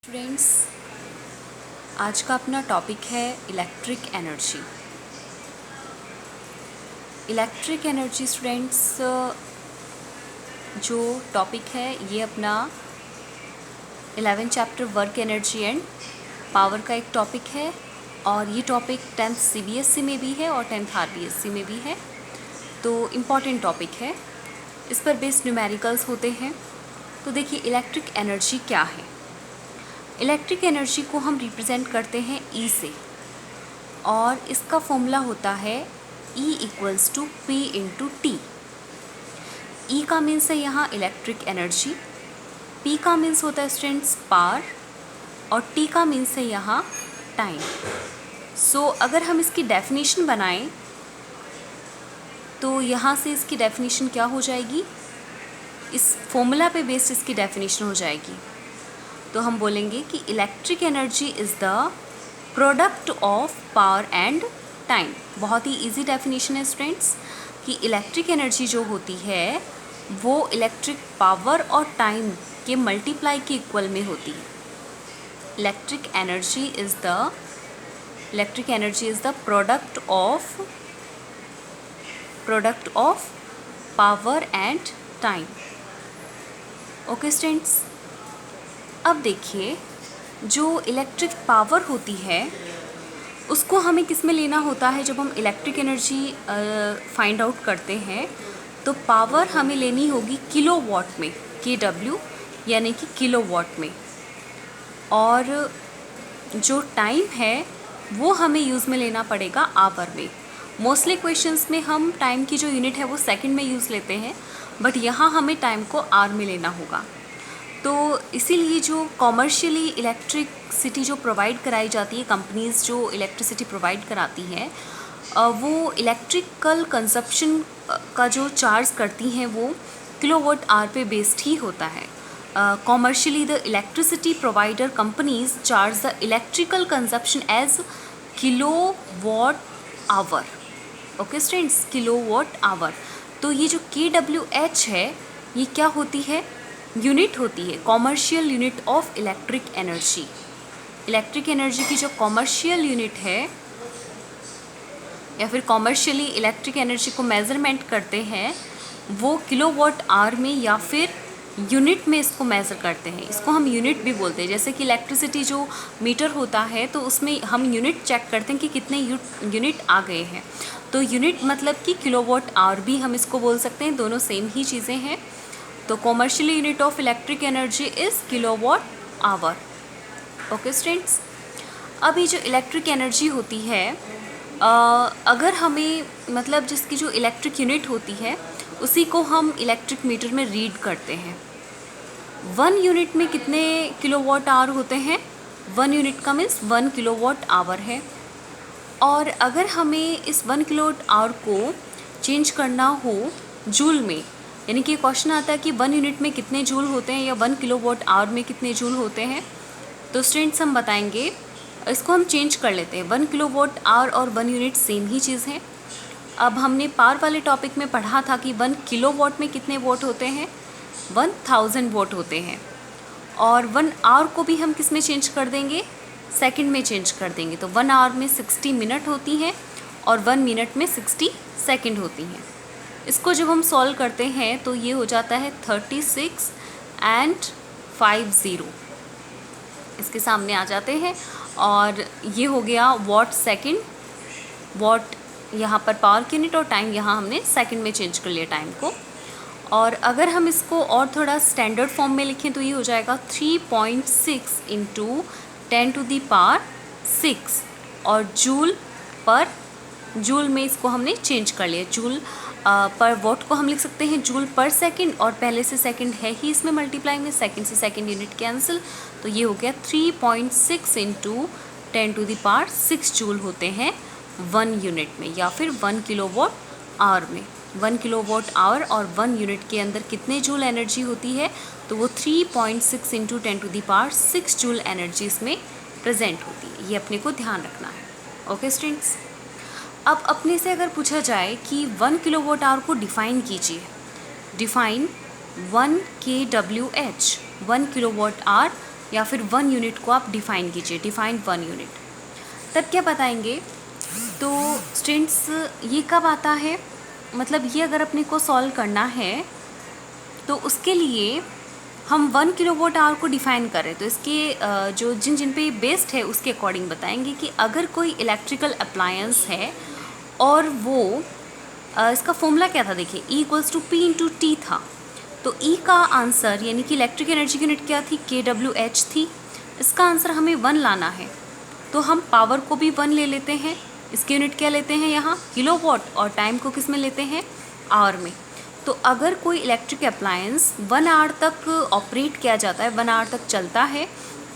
Students, आज का अपना टॉपिक है electric energy. Electric energy students, जो टॉपिक है ये अपना 11 chapter work energy and power का एक टॉपिक है और ये टॉपिक 10th CBSE में भी है और 10th RBSE में भी है, तो इम्पॉर्टेंट टॉपिक है। इस पर बेस्ड न्यूमेरिकल्स होते हैं। तो देखिए, इलेक्ट्रिक एनर्जी क्या है। इलेक्ट्रिक एनर्जी को हम रिप्रेजेंट करते हैं E से और इसका फॉर्मूला होता है E equals to P into T. E का मीन्स है यहाँ इलेक्ट्रिक एनर्जी, P का मीन्स होता है स्टूडेंट्स पावर और T का मीन्स है यहाँ टाइम। सो अगर हम इसकी डेफिनेशन बनाएं तो यहाँ से इसकी डेफिनेशन क्या हो जाएगी, इस फॉर्मूला पे बेस्ड इसकी डेफिनेशन हो जाएगी। तो हम बोलेंगे कि electric energy is the product of power and time. बहुत ही इजी डेफिनेशन है स्टूडेंट्स कि इलेक्ट्रिक एनर्जी जो होती है वो इलेक्ट्रिक पावर और टाइम के मल्टीप्लाई के इक्वल में होती है। Electric energy is the product of power and time. Okay students, अब देखिए, जो इलेक्ट्रिक पावर होती है उसको हमें किस में लेना होता है। जब हम इलेक्ट्रिक एनर्जी फाइंड आउट करते हैं तो पावर हमें लेनी होगी किलोवाट में, KW यानी कि किलोवाट में, और जो टाइम है वो हमें यूज़ में लेना पड़ेगा आवर में। मोस्टली क्वेश्चंस में हम टाइम की जो यूनिट है वो सेकंड में यूज़ लेते हैं, बट यहाँ हमें टाइम को आवर में लेना होगा। तो इसीलिए जो कॉमर्शियली इलेक्ट्रिसिटी जो प्रोवाइड कराई जाती है, कंपनीज़ जो इलेक्ट्रिसिटी प्रोवाइड कराती हैं, वो इलेक्ट्रिकल कंजप्शन का जो चार्ज करती हैं वो किलोवाट आवर पे बेस्ड ही होता है। Commercially the electricity provider companies charge the electrical consumption as kilowatt hour. Okay students, kilowatt hour. तो ये जो KWH है ये क्या होती है, यूनिट होती है, commercial unit of electric energy. Electric energy की जो कॉमर्शियल यूनिट है या फिर कॉमर्शियली इलेक्ट्रिक एनर्जी को मेज़रमेंट करते हैं वो किलोवाट आवर में या फिर यूनिट में इसको मेज़र करते हैं। इसको हम यूनिट भी बोलते हैं। जैसे कि इलेक्ट्रिसिटी जो मीटर होता है तो उसमें हम यूनिट चेक करते हैं कि कितने यूनिट आ गए हैं। तो यूनिट मतलब कि किलोवाट आवर भी हम इसको बोल सकते हैं, दोनों सेम ही चीज़ें हैं। तो commercial unit of electric energy is kilowatt hour. Okay students, अभी जो इलेक्ट्रिक एनर्जी होती है, अगर हमें मतलब जिसकी जो इलेक्ट्रिक यूनिट होती है उसी को हम इलेक्ट्रिक मीटर में रीड करते हैं। 1 यूनिट में कितने किलोवाट आवर होते हैं, 1 यूनिट का मीन्स 1 किलोवाट आवर है। और अगर हमें इस 1 किलोवाट आवर को चेंज करना हो जूल में, यानी कि क्वेश्चन आता है कि 1 यूनिट में कितने जूल होते हैं या 1 किलोवाट आवर में कितने जूल होते हैं, तो स्टूडेंट्स हम बताएंगे, इसको हम चेंज कर लेते हैं। 1 किलोवाट आवर और 1 यूनिट सेम ही चीज़ है। अब हमने पावर वाले टॉपिक में पढ़ा था कि 1 किलोवाट में कितने वोट होते हैं, 1000 वोट होते हैं। और 1 आवर को भी हम किस में चेंज कर देंगे, सेकंड में चेंज कर देंगे। तो 1 आवर में 60 मिनट होती हैं और 1 मिनट में 60 सेकंड होती हैं। इसको जब हम सॉल्व करते हैं तो ये हो जाता है 36 एंड 50, इसके सामने आ जाते हैं। और ये हो गया वॉट सेकंड, वॉट यहाँ पर पावर की यूनिट और टाइम यहाँ हमने सेकंड में चेंज कर लिया टाइम को। और अगर हम इसको और थोड़ा स्टैंडर्ड फॉर्म में लिखें तो ये हो जाएगा 3.6 इंटू 10⁻⁶। और जूल में इसको हमने चेंज कर लिया। जूल पर वॉट को हम लिख सकते हैं जूल पर सेकंड, और पहले से सेकंड है ही इसमें मल्टीप्लाई में, सेकंड से सेकंड यूनिट कैंसिल, तो ये हो गया 3.6 इंटू 10⁻⁶ जूल होते हैं 1 यूनिट में या फिर 1 किलोवाट आवर में। 1 किलोवाट आवर और 1 यूनिट के अंदर कितने जूल एनर्जी होती है, तो वो 3.6 इंटू 10⁻⁶ जूल एनर्जी इसमें प्रेजेंट होती है। ये अपने को ध्यान रखना है। ओके स्टूडेंट्स, अब अपने से अगर पूछा जाए कि 1 किलोवाट आवर को डिफ़ाइन कीजिए, डिफ़ाइन 1 kWh 1 किलोवाट आवर या फिर 1 यूनिट को आप डिफाइन कीजिए, डिफाइन 1 यूनिट, तब क्या बताएंगे। तो स्टूडेंट्स ये कब आता है, मतलब ये अगर अपने को सॉल्व करना है तो उसके लिए हम 1 किलोवाट आवर को डिफाइन करें तो इसके जो जिन पे बेस्ड है उसके अकॉर्डिंग बताएंगे कि अगर कोई इलेक्ट्रिकल अप्लायंस है और वो इसका फॉर्मूला क्या था, देखिए E = P/T था। तो E का आंसर यानी कि इलेक्ट्रिक एनर्जी की यूनिट क्या थी, kWh थी। इसका आंसर हमें 1 लाना है, तो हम पावर को भी 1 ले लेते हैं, इसकी यूनिट क्या लेते हैं यहाँ किलोवाट, और टाइम को किस में लेते हैं, आवर में। तो अगर कोई इलेक्ट्रिक अप्लायंस 1 आवर तक ऑपरेट किया जाता है, 1 आवर तक चलता है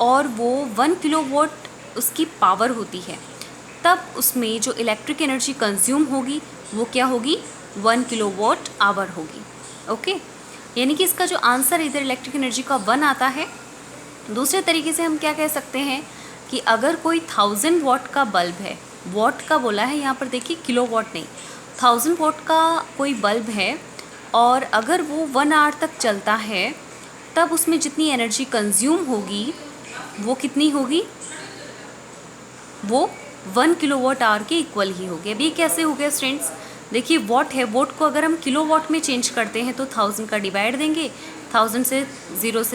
और वो 1 किलोवाट उसकी पावर होती है, तब उसमें जो इलेक्ट्रिक एनर्जी कंज्यूम होगी वो क्या होगी, 1 किलोवाट आवर होगी। ओके, यानी कि इसका जो आंसर इधर इलेक्ट्रिक एनर्जी का 1 आता है। दूसरे तरीके से हम क्या कह सकते हैं कि अगर कोई 1000 वाट का बल्ब है, वाट का बोला है यहाँ पर देखिए, किलोवाट नहीं, 1000 वाट का कोई बल्ब है और अगर वो 1 आवर तक चलता है तब उसमें जितनी एनर्जी कंज्यूम होगी वो कितनी होगी, वो 1 किलोवाट आवर के इक्वल ही होगी। अभी कैसे हो गया स्टूडेंट्स, देखिए वॉट है, वॉट को अगर हम किलोवाट में चेंज करते हैं तो 1000 का डिवाइड देंगे, 1000 से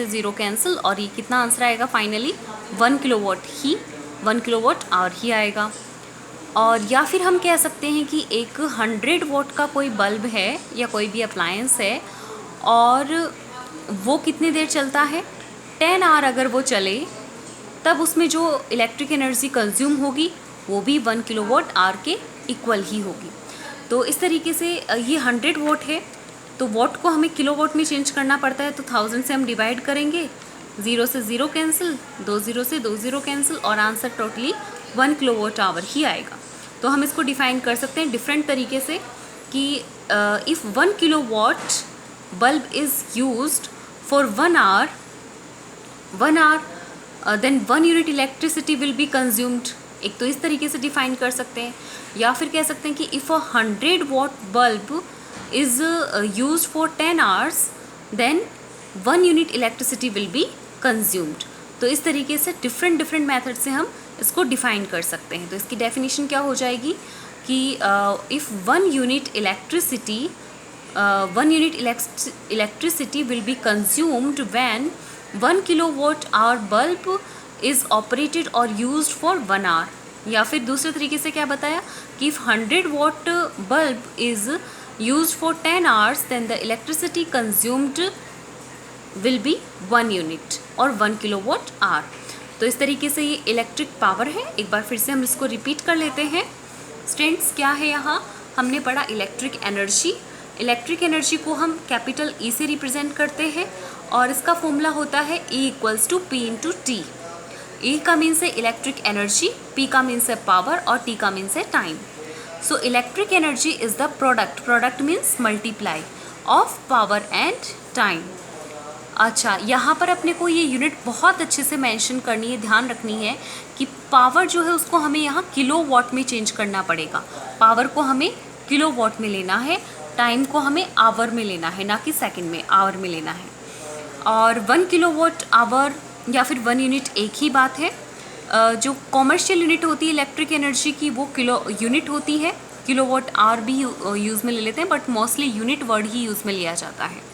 0 कैंसिल, और ये कितना आंसर आएगा finally 1 kilowatt he, 1 kilowatt our ही आएगा। और या फिर हम कह सकते हैं कि एक 100 वाट का कोई बल्ब है या कोई भी अप्लायंस है और वो कितनी देर चलता है, 10 आवर अगर वो चले तब उसमें जो इलेक्ट्रिक एनर्जी कंज्यूम होगी वो भी 1 किलोवाट आवर के इक्वल ही होगी। तो इस तरीके से ये 100 वाट है तो वाट को हमें किलोवाट में चेंज करना पड़ता है, तो 1000 से हम डिवाइड करेंगे, 0 से 0 कैंसिल, 20 से 20 कैंसिल, और आंसर टोटली 1 किलोवाट आवर ही आएगा। तो हम इसको डिफाइन कर सकते हैं डिफरेंट तरीके से कि if 1 kilowatt bulb is used for 1 hour then 1 unit electricity will be consumed. एक तो इस तरीके से डिफाइन कर सकते हैं, या फिर कह सकते हैं कि if 100 watt bulb is used for 10 hours then 1 unit electricity will be consumed. तो इस तरीके से डिफरेंट मेथड से हम इसको डिफाइन कर सकते हैं। तो इसकी डेफिनेशन क्या हो जाएगी कि if 1 unit electricity will be consumed when 1 kilowatt hour bulb is operated और यूज्ड फॉर 1 आवर। या फिर दूसरे तरीके से क्या बताया कि if 100 watt bulb is used for 10 hours then the electricity consumed will be 1 unit और 1 किलोवाट आवर। तो इस तरीके से ये इलेक्ट्रिक पावर है। एक बार फिर से हम इसको रिपीट कर लेते हैं। स्टूडेंट्स क्या है, यहाँ हमने पढ़ा इलेक्ट्रिक एनर्जी। इलेक्ट्रिक एनर्जी को हम कैपिटल E से रिप्रेजेंट करते हैं और इसका फॉर्मूला होता है E = P/T। E का मीन्स है इलेक्ट्रिक एनर्जी, P का मीन्स है पावर और T का मीन्स है time. So electric energy is the product means multiply of power and time. अच्छा, यहाँ पर अपने को ये यूनिट बहुत अच्छे से मेंशन करनी है, ध्यान रखनी है कि पावर जो है उसको हमें यहाँ किलोवाट में चेंज करना पड़ेगा। पावर को हमें किलोवाट में लेना है, टाइम को हमें आवर में लेना है, ना कि सेकंड में, आवर में लेना है। और 1 किलोवाट आवर या फिर 1 यूनिट एक ही बात है। जो कॉमर्शियल यूनिट होती है इलेक्ट्रिक एनर्जी की वो किलो यूनिट होती है, किलोवाट आवर भी यूज़ में ले लेते हैं, but mostly unit word he use में लिया जाता है।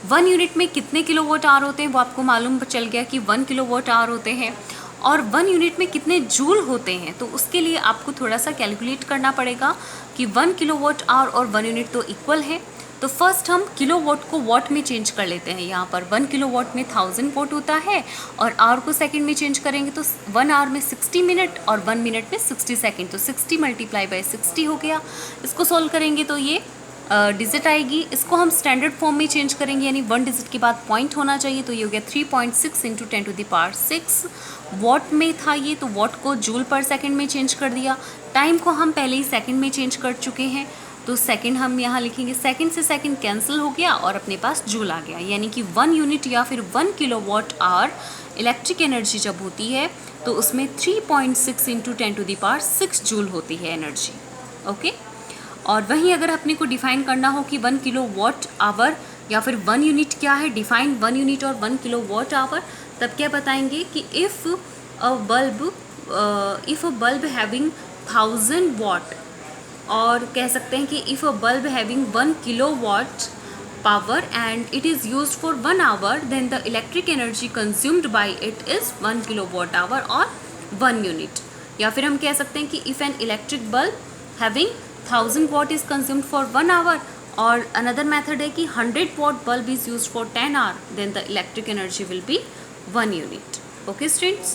1 यूनिट में कितने किलोवाट आवर होते हैं वो आपको मालूम चल गया कि 1 किलोवाट आवर होते हैं। और 1 यूनिट में कितने जूल होते हैं, तो उसके लिए आपको थोड़ा सा कैलकुलेट करना पड़ेगा कि 1 किलोवाट आवर और 1 यूनिट तो इक्वल है। तो फर्स्ट हम किलोवाट को वाट में चेंज कर लेते हैं। यहाँ पर 1 किलोवाट में 1000 वाट होता है और आवर को सेकंड में चेंज करेंगे तो 1 आवर में 60 मिनट और 1 मिनट में 60 सेकंड, तो 60 × 60 हो गया। इसको सॉल्व करेंगे तो ये डिजिट आएगी। इसको हम स्टैंडर्ड फॉर्म में चेंज करेंगे, यानी 1 डिजिट के बाद पॉइंट होना चाहिए, तो ये हो गया 3.6 × 10⁻6 वाट में था ये, तो वाट को जूल पर सेकंड में चेंज कर दिया। टाइम को हम पहले ही सेकंड में चेंज कर चुके हैं, तो सेकंड हम यहाँ लिखेंगे, सेकंड से सेकंड कैंसिल हो गया और अपने पास जूल आ गया। यानी कि 1 यूनिट या फिर 1 किलोवाट आवर इलेक्ट्रिक एनर्जी जब होती है तो उसमें 3.6 × 10⁻6 जूल होती है एनर्जी। ओके, और वहीं अगर अपने को डिफाइन करना हो कि 1 किलोवाट आवर या फिर 1 यूनिट क्या है, डिफाइन 1 यूनिट और 1 किलोवाट आवर, तब क्या बताएंगे कि if a bulb having 1000 watt, और कह सकते हैं कि if a bulb having 1 kilowatt power and it is used for 1 hour, then the electric energy consumed by it is 1 kilowatt hour और 1 यूनिट। या फिर हम कह सकते हैं कि if an electric bulb having 1000 watt is consumed for 1 hour, और another method है कि 100 watt bulb is used for 10 hour, then the electric energy will be 1 unit. Okay students?